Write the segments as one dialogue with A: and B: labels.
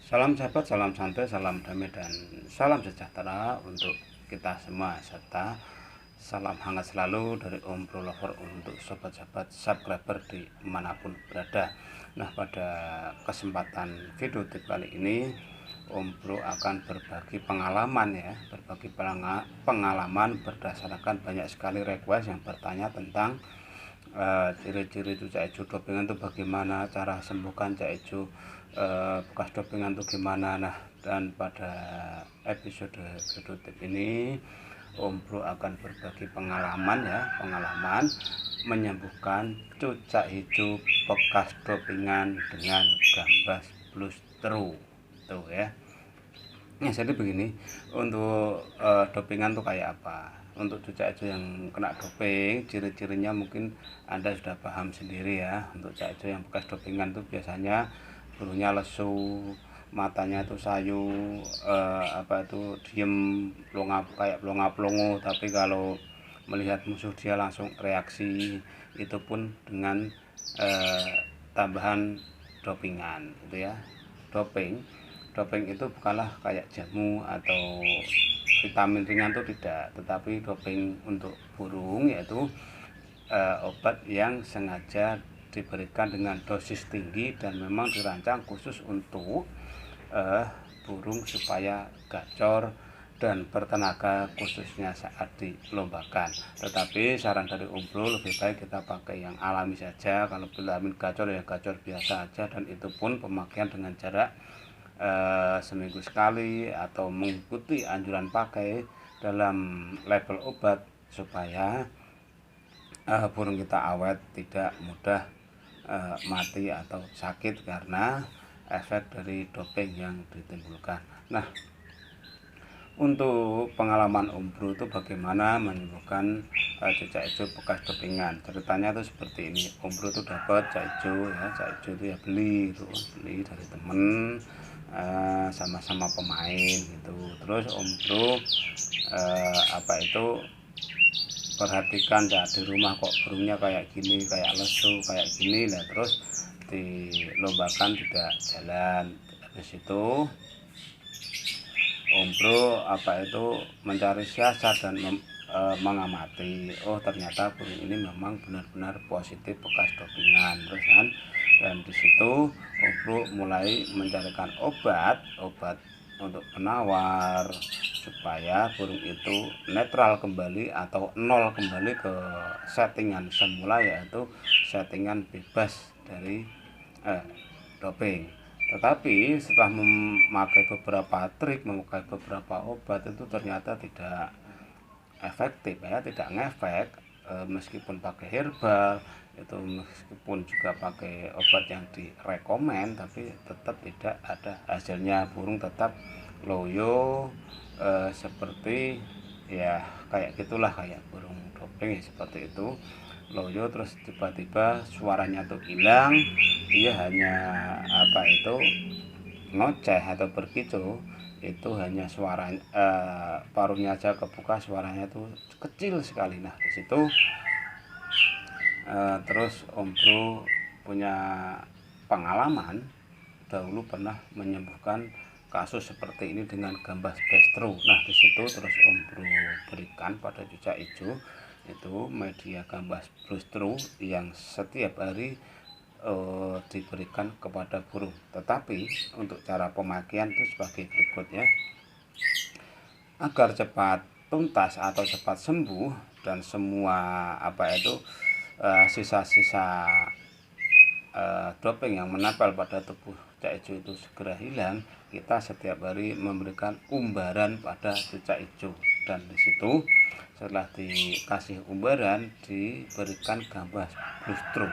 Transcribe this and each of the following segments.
A: Salam sahabat, salam santai, salam damai, dan salam sejahtera untuk kita semua, serta salam hangat selalu dari Om Bro Lover untuk sobat-sobat subscriber dimanapun berada. Nah, pada kesempatan video tip kali ini Om Bro akan berbagi pengalaman pengalaman berdasarkan banyak sekali request yang bertanya tentang ciri-ciri cucak hijau dopingan itu bagaimana, cara sembuhkan cucak hijau bekas dopingan itu gimana. Nah, dan pada episode video tip ini Om Bro akan berbagi pengalaman menyembuhkan cucak hijau bekas dopingan dengan gambas plus true tuh ya. Nah, jadi begini, untuk dopingan tuh kayak apa? Untuk cucak hijau yang kena doping, ciri-cirinya mungkin Anda sudah paham sendiri ya. Untuk cucak hijau yang bekas dopingan tuh biasanya bulunya lesu, matanya tuh sayu, diem, kayak pelongo, tapi kalau melihat musuh dia langsung reaksi. Itu pun dengan eh, tambahan dopingan gitu ya. Doping itu bukanlah kayak jamu atau vitamin ringan, itu tidak, tetapi doping untuk burung yaitu obat yang sengaja diberikan dengan dosis tinggi dan memang dirancang khusus untuk burung supaya gacor dan bertenaga khususnya saat dilombakan. Tetapi saran dari Om Bro, lebih baik kita pakai yang alami saja. Kalau vitamin gacor ya gacor biasa aja, dan itu pun pemakaian dengan jarak seminggu sekali atau mengikuti anjuran pakai dalam label obat supaya burung kita awet, tidak mudah mati atau sakit karena efek dari doping yang ditimbulkan. Nah, untuk pengalaman Om Bro itu bagaimana menyembuhkan cucak hijau bekas dopingan. Ceritanya tuh seperti ini. Om Bro tuh dapat cucak hijau itu ya beli dari temen, sama-sama pemain gitu. Terus Om Bro perhatikan ya di rumah kok burungnya kayak gini, kayak lesu kayak gini lah. Terus dilombakan tidak jalan. Habis itu Om Bro mencari siasat dan mengamati. Oh, ternyata burung ini memang benar-benar positif bekas dopingan. Terus kan, dan di situ Om Bro mulai mencarikan obat untuk penawar supaya burung itu netral kembali atau nol kembali ke settingan semula, yaitu settingan bebas dari doping. Tetapi setelah memakai beberapa trik, memakai beberapa obat, itu ternyata tidak efektif ya, tidak ngefek. Meskipun pakai herbal itu, meskipun juga pakai obat yang direkomend, tapi tetap tidak ada hasilnya. Burung tetap loyo, seperti ya kayak gitulah, kayak burung doping ya, seperti itu loyo. Terus tiba-tiba suaranya tuh hilang, dia hanya ngoceh atau berkicau. Itu hanya suara paruhnya aja kebuka, suaranya tuh kecil sekali. Nah, di situ terus Om Bro punya pengalaman, dahulu pernah menyembuhkan kasus seperti ini dengan gambas pestro. Nah, di situ terus Om Bro berikan pada cucak hijau itu media gambas pestro yang setiap hari diberikan kepada burung. Tetapi untuk cara pemakaian itu sebagai berikut ya. Agar cepat tuntas atau cepat sembuh dan semua sisa-sisa doping yang menempel pada tubuh cucak hijau itu segera hilang, kita setiap hari memberikan umbaran pada cucak hijau. Dan di situ setelah dikasih umbaran diberikan gambas blustru.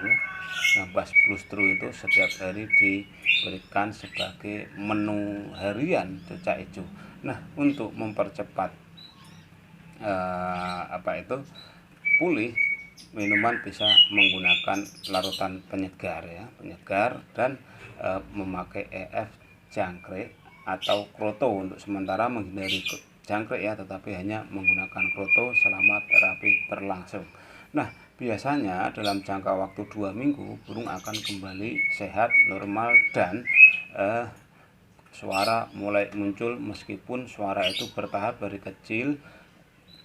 A: Gambas blustru itu setiap hari diberikan sebagai menu harian cucak hijau. Nah, untuk mempercepat pulih, minuman bisa menggunakan larutan penyegar dan memakai EF jangkrik atau kroto untuk sementara, menghindari jangkrik ya, tetapi hanya menggunakan kroto selama terapi berlangsung. Nah, biasanya dalam jangka waktu 2 minggu burung akan kembali sehat, normal, dan suara mulai muncul, meskipun suara itu bertahap dari kecil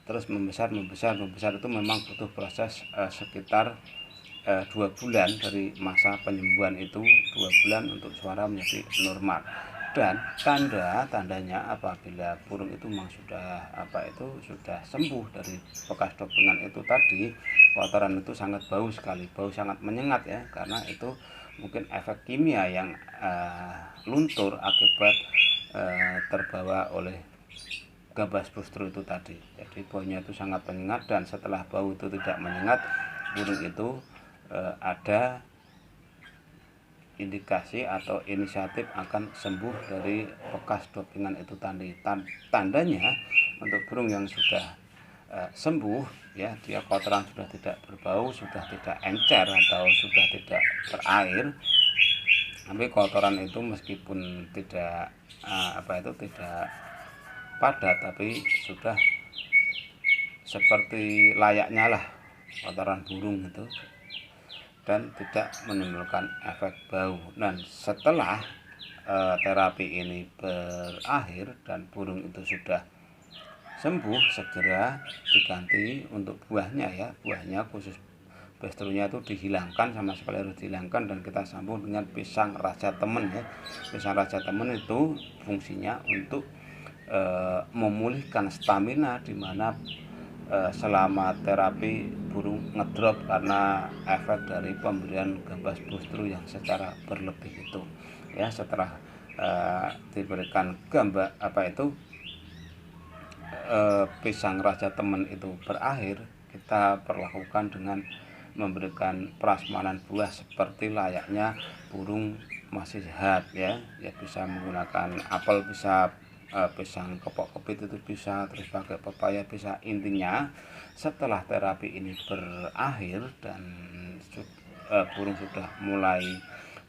A: terus membesar itu memang butuh proses sekitar 2 bulan dari masa penyembuhan itu, 2 bulan untuk suara menjadi normal. Dan tandanya apabila burung itu memang sudah sembuh dari bekas dopingan itu tadi, kotoran itu sangat bau sekali, bau sangat menyengat ya, karena itu mungkin efek kimia yang luntur akibat terbawa oleh gabas bustro itu tadi. Jadi baunya itu sangat menyengat, dan setelah bau itu tidak menyengat, burung itu ada indikasi atau inisiatif akan sembuh dari bekas dopingan itu tadi. Tandanya untuk burung yang sudah sembuh ya, dia kotoran sudah tidak berbau, sudah tidak encer atau sudah tidak berair, tapi kotoran itu meskipun tidak tidak padat, tapi sudah seperti layaknya lah kotoran burung itu, dan tidak menimbulkan efek bau. Dan setelah terapi ini berakhir dan burung itu sudah sembuh, segera diganti untuk buahnya ya, buahnya khusus bestronya itu dihilangkan, sama sekali harus dihilangkan, dan kita sambung dengan pisang raja temen ya. Pisang raja temen itu fungsinya untuk memulihkan stamina, dimana selama terapi burung ngedrop karena efek dari pemberian gabas bustro yang secara berlebih itu ya. Setelah diberikan pisang raja temen itu berakhir, kita perlakukan dengan memberikan prasmanan buah seperti layaknya burung masih sehat ya. Ya bisa menggunakan apel, bisa pisang kepok-kepit itu bisa, terus pakai pepaya bisa. Intinya setelah terapi ini berakhir dan burung sudah mulai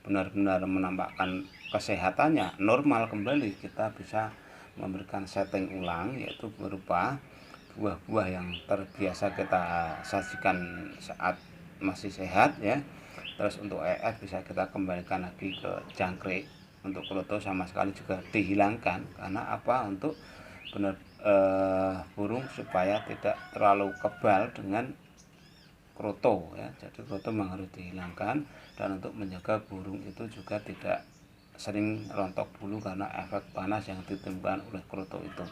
A: benar-benar menampakkan kesehatannya normal kembali, kita bisa memberikan setting ulang, yaitu berupa buah-buah yang terbiasa kita sajikan saat masih sehat ya. Terus untuk bisa kita kembalikan lagi ke jangkrik. Untuk kroto sama sekali juga dihilangkan, karena apa, untuk benar burung supaya tidak terlalu kebal dengan kroto ya. Jadi kroto memang harus dihilangkan, dan untuk menjaga burung itu juga tidak sering rontok bulu karena efek panas yang ditimbulkan oleh kroto itu.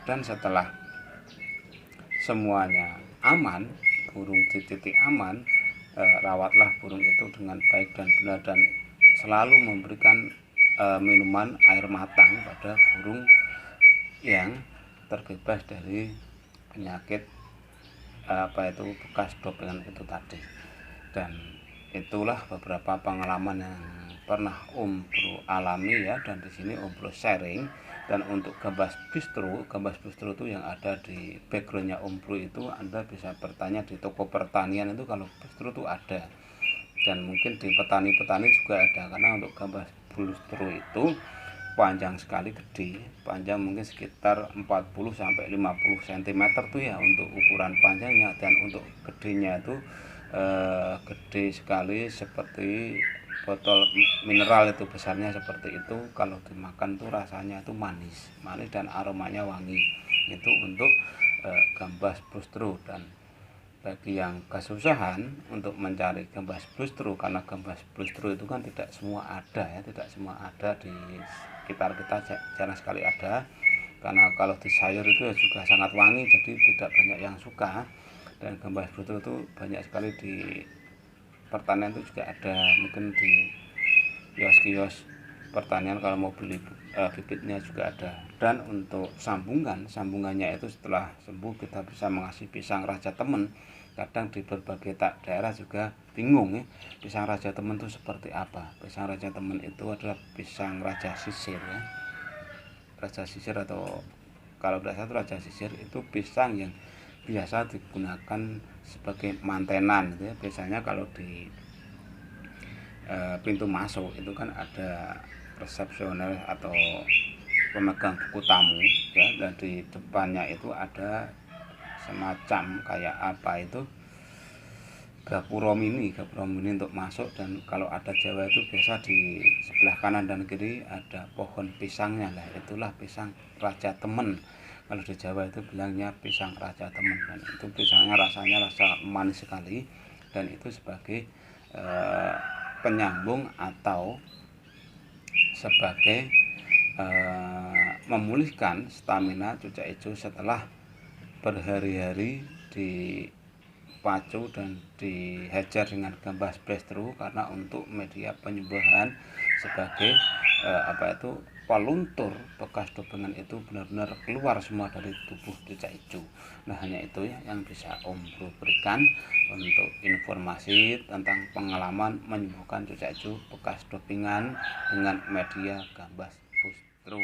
A: Dan setelah semuanya aman, burung di titik aman, rawatlah burung itu dengan baik dan benar, dan selalu memberikan minuman air matang pada burung yang terbebas dari penyakit bekas dopingan itu tadi. Dan itulah beberapa pengalaman yang pernah Om Bro alami ya, dan di sini Om Bro sharing. Dan untuk gabas bustro itu yang ada di backgroundnya Om Bro itu, Anda bisa bertanya di toko pertanian itu kalau bustro itu ada, dan mungkin di petani-petani juga ada, karena untuk gabas bustro itu panjang sekali, gede, panjang mungkin sekitar 40 sampai 50 cm tuh ya untuk ukuran panjangnya. Dan untuk gedenya itu gede sekali, seperti botol mineral itu besarnya seperti itu. Kalau dimakan tuh rasanya itu manis dan aromanya wangi. Itu untuk gabas bustro. Dan bagi yang kesusahan untuk mencari gabas bustro, karena gabas bustro itu kan tidak semua ada ya, tidak semua ada di sekitar kita, jarang sekali ada, karena kalau di sayur itu juga sangat wangi, jadi tidak banyak yang suka. Dan gabas bustro itu banyak sekali di pertanian itu juga ada, mungkin di kios-kios pertanian kalau mau beli bibitnya juga ada. Dan untuk sambungannya itu setelah sembuh kita bisa mengasih pisang raja temen. Kadang di berbagai daerah juga bingung ya, pisang raja temen itu seperti apa. Pisang raja temen itu adalah pisang raja sisir ya. Raja sisir, atau kalau tidak salah raja sisir itu pisang yang biasa digunakan sebagai mantenan gitu ya. Biasanya kalau di pintu masuk itu kan ada resepsioner atau pemegang buku tamu ya, dan di depannya itu ada semacam kayak gapura mini untuk masuk, dan kalau ada Jawa itu biasa di sebelah kanan dan kiri ada pohon pisangnya lah, itulah pisang Raja Temen. Kalau di Jawa itu bilangnya pisang Raja Temen, dan itu pisangnya rasanya rasa manis sekali, dan itu sebagai penyambung atau sebagai memulihkan stamina cucak hijau setelah berhari-hari dipacu dan dihajar dengan gambas plestru, karena untuk media penyembuhan sebagai peluntur bekas dobengan itu benar-benar keluar semua dari tubuh cucak hijau. Nah, hanya itu ya yang bisa Om Bro berikan untuk informasi tentang pengalaman menyembuhkan cucak hijau bekas dopingan dengan media gambas plestru.